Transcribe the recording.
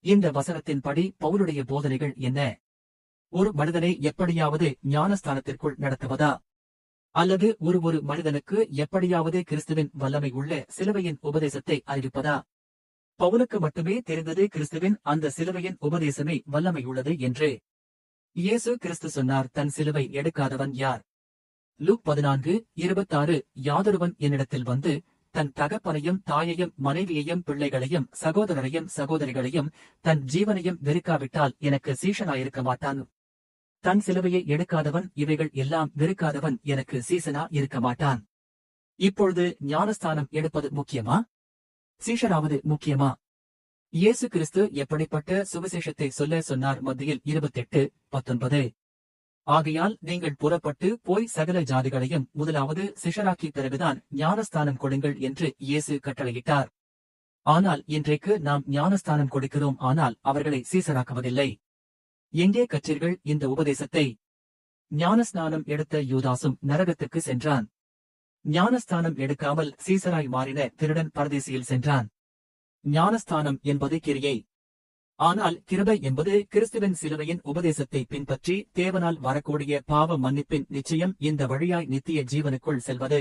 இந்த வசனத்தின்படி பவுலுடைய போதனைகள் என்ன? ஒரு மனிதனை எப்படியாவது ஞானஸ்தானத்திற்குள் நடத்துவதா? அல்லது ஒரு மனிதனுக்கு எப்படியாவது கிறிஸ்துவின் வல்லமை உள்ள சிலுவையின் உபதேசத்தை அறிவிப்பதா? பவுலுக்கு மட்டுமே தெரிந்தது கிறிஸ்துவின் அந்த சிலுவையின் உபதேசமே வல்லமையுள்ளது என்று. இயேசு கிறிஸ்து சொன்னார், தன் சிலுவை எடுக்காதவன் யார்? லூக் 14:26 யாதொருவன் என்னிடத்தில் வந்து தன் தகப்பனையும் தாயையும் மனைவியையும் பிள்ளைகளையும் சகோதரரையும் சகோதரிகளையும் தன் ஜீவனையும் வெறுக்காவிட்டால் எனக்கு சீஷனாயிருக்க மாட்டான். தன் சிலுவையை எடுக்காதவன், இவைகள் எல்லாம் வெறுக்காதவன் எனக்கு சீசனா இருக்க மாட்டான். இப்பொழுது ஞானஸ்தானம் எடுப்பது முக்கியமா? சீஷராவது முக்கியமா? இயேசு கிறிஸ்து எப்படிப்பட்ட சுவிசேஷத்தை சொல்ல சொன்னார்? மத்தியில் 28:19. ஆகையால் நீங்கள் புறப்பட்டு போய் சகல ஜாதிகளையும் முதலாவது சிஷராக்கி பிறகுதான் ஞானஸ்தானம் கொடுங்கள் என்று இயேசு கட்டளையிட்டார். ஆனால் இன்றைக்கு நாம் ஞானஸ்தானம் கொடுக்கிறோம், ஆனால் அவர்களை சீசராக்குவதில்லை. எங்கே கற்றீர்கள் இந்த உபதேசத்தை? ஞானஸ்நானம் எடுத்த யூதாசும் நரகத்துக்கு சென்றான். ஞானஸ்தானம் எடுக்காமல் சீசராய் மாறின திருடன் பரதேசியில் சென்றான். ஞானஸ்தானம் என்பது கிரியை. ஆனால் கிருபை என்பது கிறிஸ்துவின் சிலுவையின் உபதேசத்தை பின்பற்றி தேவனால் வரக்கூடிய பாவ மன்னிப்பின் நிச்சயம், இந்த வழியாய் நித்திய ஜீவனுக்குள் செல்வது.